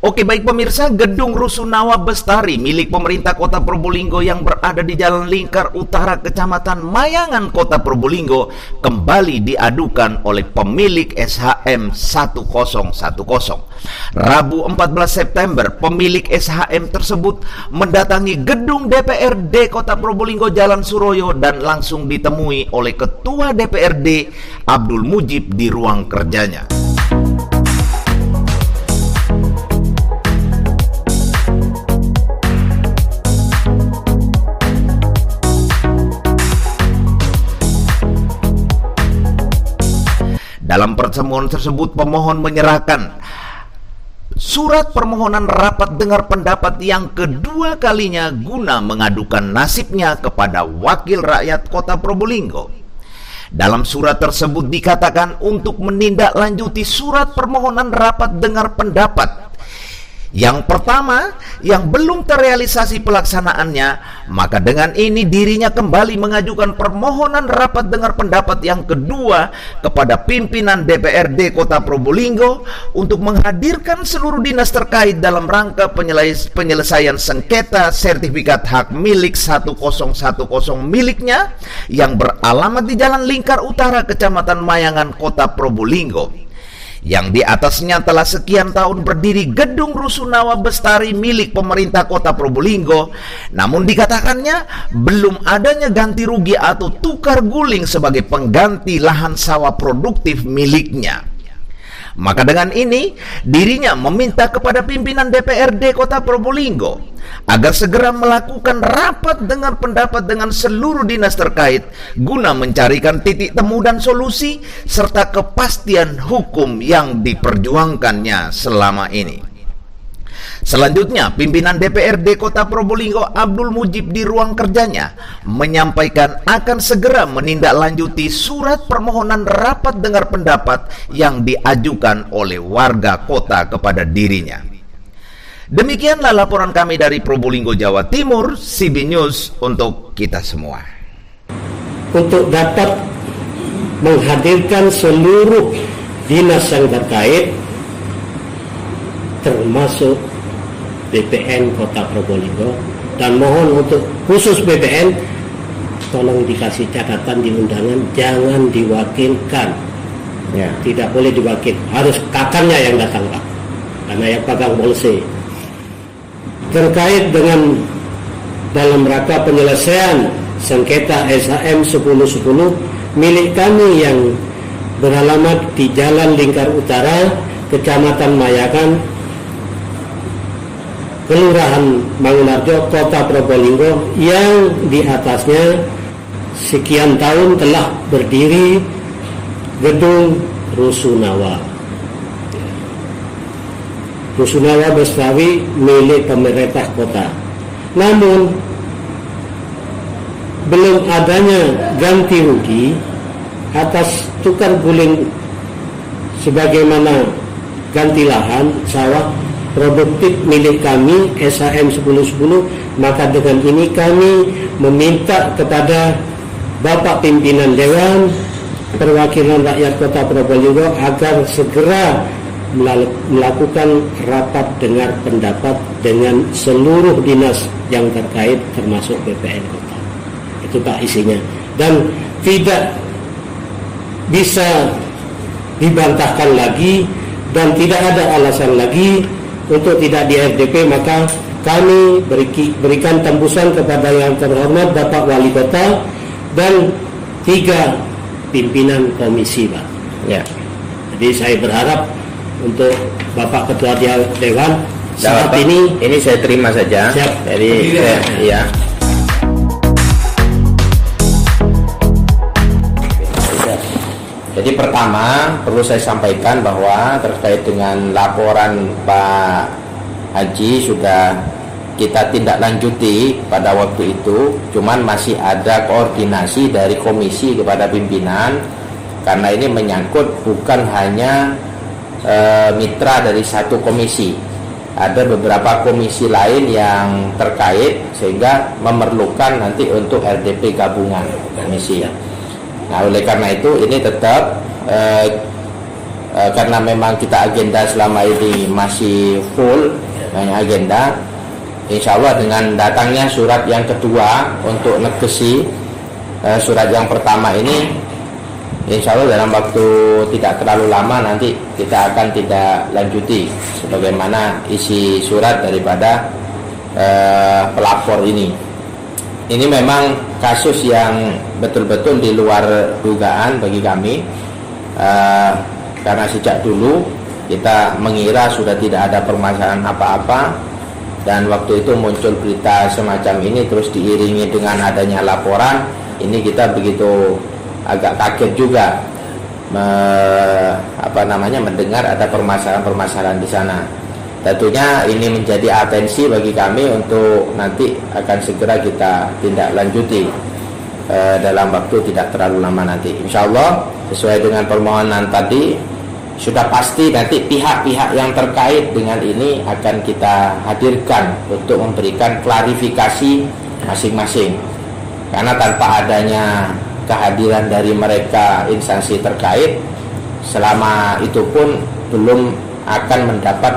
Oke, baik pemirsa, gedung Rusunawa Bestari milik pemerintah Kota Probolinggo yang berada di Jalan Lingkar Utara, Kecamatan Mayangan, Kota Probolinggo kembali diadukan oleh pemilik SHM 1010. Rabu 14 September, pemilik SHM tersebut mendatangi gedung DPRD Kota Probolinggo Jalan Suroyo dan langsung ditemui oleh Ketua DPRD Abdul Mujib di ruang kerjanya. Dalam pertemuan tersebut, pemohon menyerahkan surat permohonan rapat dengar pendapat yang kedua kalinya guna mengadukan nasibnya kepada Wakil Rakyat Kota Probolinggo. Dalam surat tersebut dikatakan untuk menindaklanjuti surat permohonan rapat dengar pendapat yang pertama yang belum terrealisasi pelaksanaannya, maka dengan ini dirinya kembali mengajukan permohonan rapat dengar pendapat yang kedua kepada pimpinan DPRD Kota Probolinggo untuk menghadirkan seluruh dinas terkait dalam rangka penyelesaian sengketa sertifikat hak milik 1010 miliknya yang beralamat di Jalan Lingkar Utara, Kecamatan Mayangan, Kota Probolinggo, yang di atasnya telah sekian tahun berdiri gedung Rusunawa Bestari milik pemerintah Kota Probolinggo, namun dikatakannya belum adanya ganti rugi atau tukar guling sebagai pengganti lahan sawah produktif miliknya. Maka dengan ini dirinya meminta kepada pimpinan DPRD Kota Probolinggo agar segera melakukan rapat dengar pendapat dengan seluruh dinas terkait guna mencarikan titik temu dan solusi serta kepastian hukum yang diperjuangkannya selama ini. Selanjutnya, pimpinan DPRD Kota Probolinggo Abdul Mujib di ruang kerjanya menyampaikan akan segera menindaklanjuti surat permohonan rapat dengar pendapat yang diajukan oleh warga kota kepada dirinya. Demikianlah laporan kami dari Probolinggo, Jawa Timur, CB News untuk kita semua. Untuk dapat menghadirkan seluruh dinas yang terkait, termasuk BPN Kota Probolinggo, dan mohon untuk khusus BPN tolong dikasih catatan di undangan, jangan diwakilkan. Ya. Tidak boleh diwakil, harus kakaknya yang datang, Pak, karena yang pegang polisi. Terkait dengan dalam rangka penyelesaian sengketa SHM 1010 milik kami yang beralamat di Jalan Lingkar Utara, Kecamatan Mayangan, Kelurahan Mangunarjo, Kota Probolinggo, yang di atasnya sekian tahun telah berdiri gedung Rusunawa Bestari milik pemerintah kota. Namun belum adanya ganti rugi atas tukar guling sebagaimana ganti lahan sawah produktif milik kami SHM 1010, maka dengan ini kami meminta kepada Bapak Pimpinan Dewan Perwakilan Rakyat Kota Probolinggo agar segera melakukan rapat dengar pendapat dengan seluruh dinas yang terkait termasuk BPN Kota. Itu Pak isinya, dan tidak bisa dibantahkan lagi dan tidak ada alasan lagi untuk tidak di RDP. Maka kami berikan tembusan kepada yang terhormat Bapak Wali Kota dan 3 pimpinan komisi, Pak. Ya. Jadi saya berharap untuk Bapak Ketua Dewan saat ini saya terima saja. Siap. Jadi ya. Jadi pertama perlu saya sampaikan bahwa terkait dengan laporan Pak Haji sudah kita tindak lanjuti pada waktu itu, cuman masih ada koordinasi dari komisi kepada pimpinan karena ini menyangkut bukan hanya mitra dari satu komisi, ada beberapa komisi lain yang terkait sehingga memerlukan nanti untuk RDP gabungan komisi. Nah, oleh karena itu ini tetap karena memang kita agenda selama ini masih full banyak agenda. Insya Allah dengan datangnya surat yang kedua untuk negesi surat yang pertama ini, insya Allah dalam waktu tidak terlalu lama nanti kita akan tidak lanjuti sebagaimana isi surat daripada pelapor ini. Ini memang kasus yang betul-betul di luar dugaan bagi kami, karena sejak dulu kita mengira sudah tidak ada permasalahan apa-apa, dan waktu itu muncul berita semacam ini terus diiringi dengan adanya laporan. Ini kita begitu agak kaget juga mendengar ada permasalahan-permasalahan di sana. Tentunya ini menjadi atensi bagi kami untuk nanti akan segera kita tindak lanjuti dalam waktu tidak terlalu lama nanti. Insya Allah sesuai dengan permohonan tadi, sudah pasti nanti pihak-pihak yang terkait dengan ini akan kita hadirkan untuk memberikan klarifikasi masing-masing. Karena tanpa adanya kehadiran dari mereka instansi terkait, selama itu pun belum akan mendapat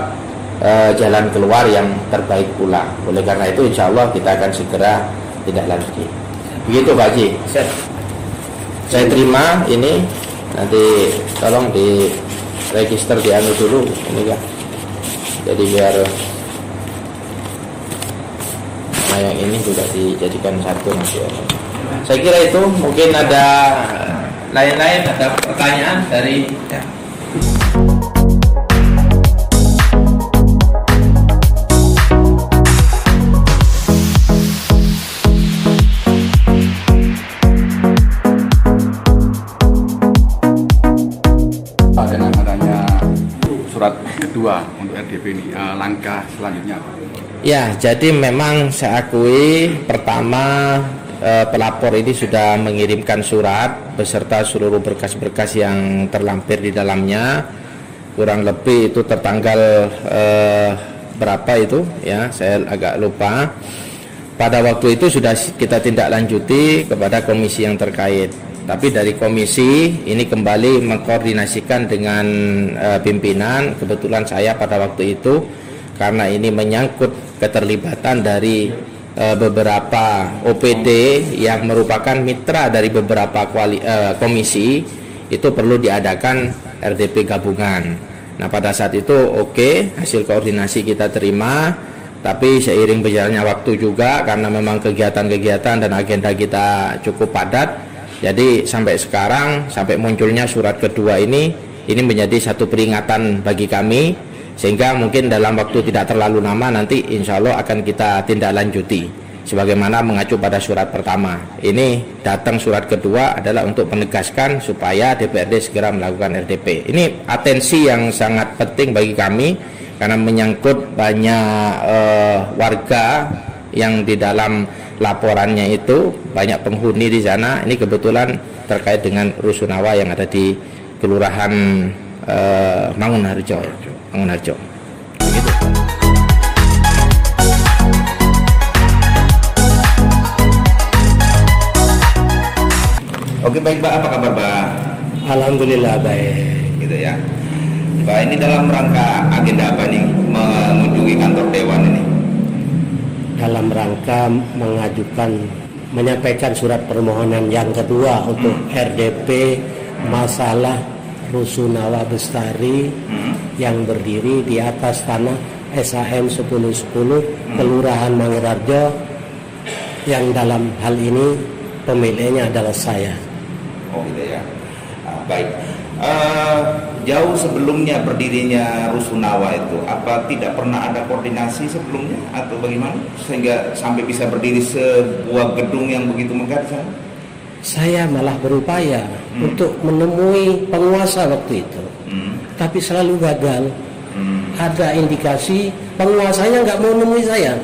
jalan keluar yang terbaik pula. Oleh karena itu insya Allah kita akan segera tidak lanjuti. Begitu Pak Haji. Saya terima ini, nanti tolong di register dianu dulu ini kan. Jadi biar yang ini juga dijadikan satu nanti. Saya kira itu, mungkin ada lain-lain, ada pertanyaan dari ya. Dengan adanya surat kedua untuk RDP ini, langkah selanjutnya apa? Ya, jadi memang saya akui pertama pelapor ini sudah mengirimkan surat beserta seluruh berkas-berkas yang terlampir di dalamnya, kurang lebih itu tertanggal berapa itu ya, saya agak lupa. Pada waktu itu sudah kita tindak lanjuti kepada komisi yang terkait, tapi dari komisi ini kembali mengkoordinasikan dengan pimpinan. Kebetulan saya pada waktu itu, karena ini menyangkut keterlibatan dari beberapa OPD yang merupakan mitra dari beberapa komisi, itu perlu diadakan RDP gabungan. Nah pada saat itu hasil koordinasi kita terima, tapi seiring berjalannya waktu juga karena memang kegiatan-kegiatan dan agenda kita cukup padat, jadi sampai sekarang, sampai munculnya surat kedua ini menjadi satu peringatan bagi kami, sehingga mungkin dalam waktu tidak terlalu lama nanti insya Allah akan kita tindak lanjuti sebagaimana mengacu pada surat pertama. Ini datang surat kedua adalah untuk menegaskan supaya DPRD segera melakukan RDP. Ini atensi yang sangat penting bagi kami karena menyangkut banyak warga yang di dalam laporannya itu banyak penghuni di sana. Ini kebetulan terkait dengan rusunawa yang ada di Kelurahan Mangunharjo. Begitu. Oke, baik Pak, apa kabar Pak? Alhamdulillah baik. Gitu ya. Pak, ini dalam rangka agenda apa nih mengunjungi kantor Dewan ini? Dalam rangka menyampaikan surat permohonan yang kedua untuk RDP masalah Rusunawa Bestari yang berdiri di atas tanah SAM 1010 Kelurahan Mangunharjo, yang dalam hal ini pemiliknya adalah saya. Oh gitu ya. Baik. Jauh sebelumnya berdirinya Rusunawa itu, apa tidak pernah ada koordinasi sebelumnya atau bagaimana sehingga sampai bisa berdiri sebuah gedung yang begitu megah di sana? Saya malah berupaya untuk menemui penguasa waktu itu, tapi selalu gagal. Ada indikasi penguasanya nggak mau menemui saya.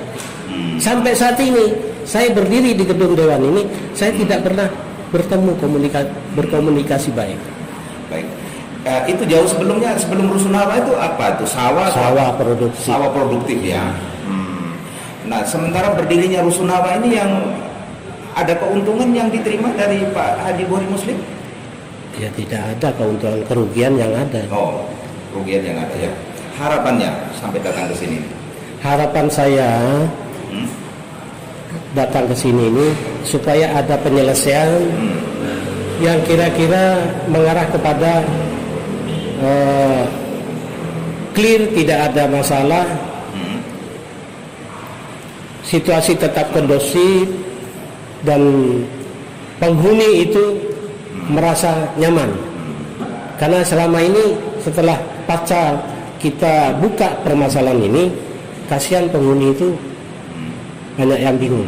Sampai saat ini saya berdiri di gedung Dewan ini, saya tidak pernah berkomunikasi baik. Baik. Itu jauh sebelumnya, sebelum Rusunawa itu apa tuh? Sawah produktif ya. Nah, sementara berdirinya Rusunawa ini yang ada keuntungan yang diterima dari Pak Haji Buhori Muslim? Ya tidak ada keuntungan, kerugian yang ada. Oh, kerugian yang ada ya. Harapannya sampai datang ke sini. Harapan saya datang ke sini ini supaya ada penyelesaian yang kira-kira mengarah kepada clear, tidak ada masalah, situasi tetap kondusif dan penghuni itu merasa nyaman. Karena selama ini setelah pasca kita buka permasalahan ini, kasihan penghuni itu banyak yang bingung.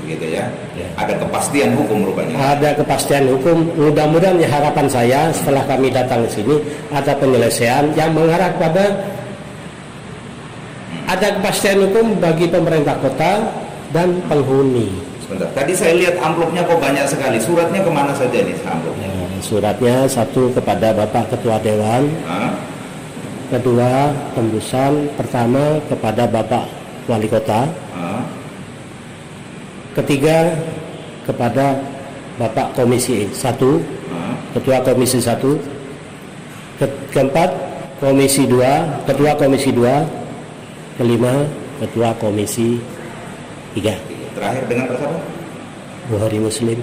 Gitu ya. Ada kepastian hukum rupanya. Ada kepastian hukum. Mudah-mudahan ya, harapan saya setelah kami datang ke sini ada penyelesaian yang mengarah pada ada kepastian hukum bagi pemerintah kota dan penghuni. Sebentar. Tadi saya lihat amplopnya kok banyak sekali. Suratnya kemana saja nih amplopnya? Suratnya satu kepada Bapak Ketua Dewan, kedua tembusan pertama kepada Bapak Wali Kota, ketiga kepada Bapak Komisi 1, Ketua Komisi 1, keempat Komisi 2, Ketua Komisi 2, kelima Ketua Komisi 3. Terakhir dengan siapa? Bukhari Muslim.